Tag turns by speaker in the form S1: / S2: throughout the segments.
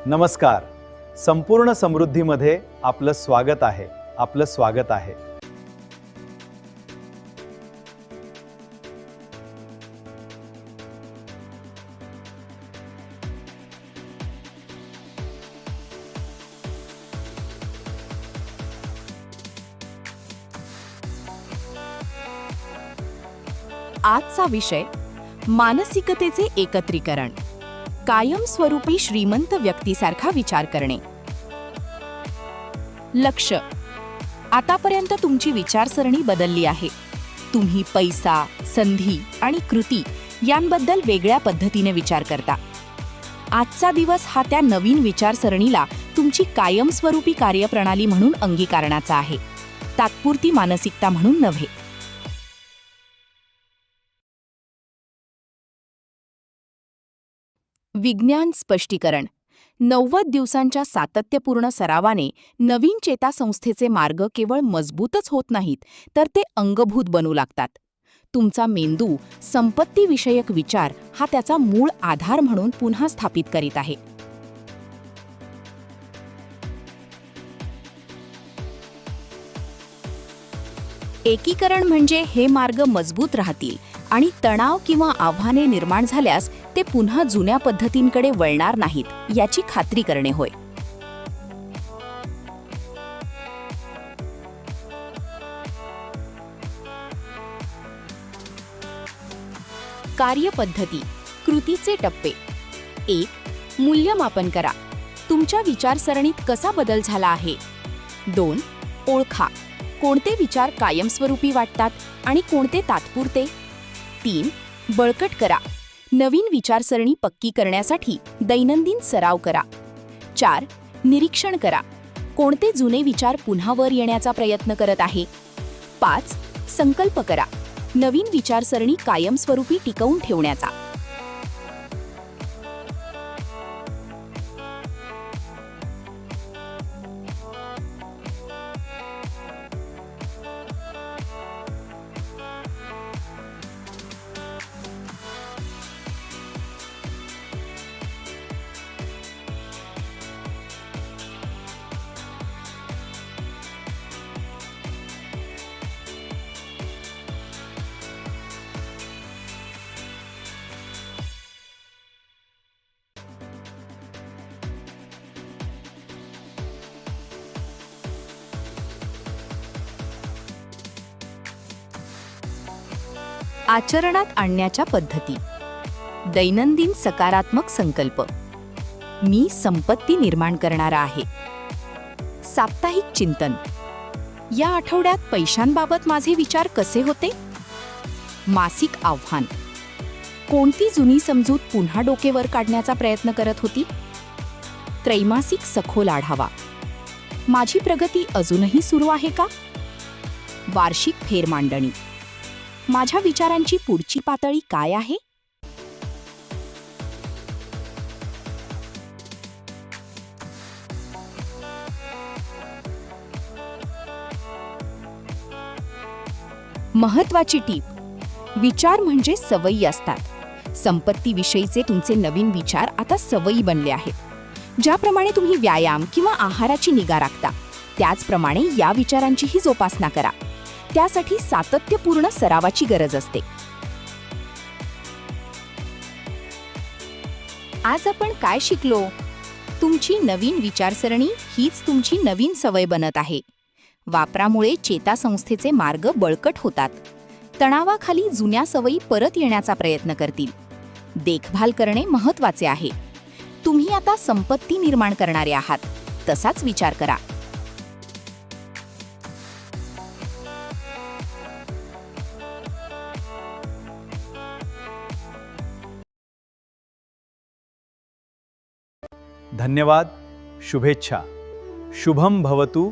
S1: नमस्कार. संपूर्ण समृद्धीमध्ये आपलं स्वागत आहे. आपलं स्वागत आहे.
S2: आजचा विषय मानसिकतेचे एकत्रीकरण, कायमस्वरूपी श्रीमंत व्यक्तीसारखा विचार करणे. लक्ष. आतापर्यंत तुमची विचारसरणी बदलली आहे. तुम्ही पैसा, संधी आणि कृती यांबद्दल वेगळ्या पद्धतीने विचार करता. आजचा दिवस हा त्या नवीन विचारसरणीला तुमची कायमस्वरूपी कार्यप्रणाली म्हणून अंगीकारण्याचा आहे, तात्पुरती मानसिकता म्हणून नव्हे. विज्ञान स्पष्टीकरण. 90 दिवसांच्या सातत्यपूर्ण सरावाने नवीन चेतासंस्थेचे मार्ग केवळ मजबूतच होत नाहीत, तर ते अंगभूत बनू लागतात. तुमचा मेंदू संपत्तीविषयक विचार हा त्याचा मूळ आधार म्हणून पुन्हा स्थापित करीत आहे. एकीकरण म्हणजे हे मार्ग मजबूत राहतील आणि तणाव किंवा आव्हाने निर्माण झाल्यास ते पुन्हा जुन्या पद्धतींकडे वळणार नाहीत याची खात्री करणे होय. कार्यपद्धती. कृतीचे टप्पे. 1. मूल्यमापन करा. तुमच्या विचारसरणीत कसा बदल झाला आहे. 2. ओळखा. कोणते विचार कायमस्वरूपी वाटतात आणि कोणते तात्पुरते. 3. बळकट करा. नवीन विचारसरणी पक्की करण्यासाठी दैनंदिन सराव करा. 4. निरीक्षण करा. कोणते जुने विचार पुन्हा वर येण्याचा प्रयत्न करत आहे. 5. संकल्प करा. नवीन विचारसरणी कायमस्वरूपी टिकवून ठेवण्याचा. आचरणात आणण्याच्या पद्धती. दैनंदिन सकारात्मक संकल्प. मी संपत्ती निर्माण करणारा आहे. साप्ताहिक चिंतन. या आठवड्यात पैशांबाबत माझे विचार कसे होते. मासिक आव्हान. कोणती जुनी समजूत पुन्हा डोकेवर काढण्याचा प्रयत्न करत होती. त्रैमासिक सखोल आढावा. माझी प्रगती अजूनही सुरू आहे का. वार्षिक फेरमांडणी. माझ्या विचारांची पुढची पातळी काय आहे. महत्वाची टीप. विचार म्हणजे सवयी असतात. संपत्तीविषयीचे तुमचे नवीन विचार आता सवयी बनले आहेत. ज्याप्रमाणे तुम्ही व्यायाम किंवा आहाराची निगा राखता, त्याचप्रमाणे या विचारांचीही जोपासना करा. त्यासाठी सातत्यपूर्ण सरावाची गरज असते. आज आपण काय शिकलो. तुमची नवीन विचारसरणी हीच तुमची नवीन सवय बनत आहे. वापरामुळे चेतासंस्थेचे मार्ग बळकट होतात. तणावाखाली जुन्या सवयी परत येण्याचा प्रयत्न करतील. देखभाल करणे महत्त्वाचे आहे. तुम्ही आता संपत्ती निर्माण करणारे आहात, तसाच विचार करा.
S1: धन्यवाद. शुभेच्छा. शुभम भवतु.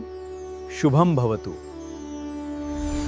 S1: शुभम भवतु.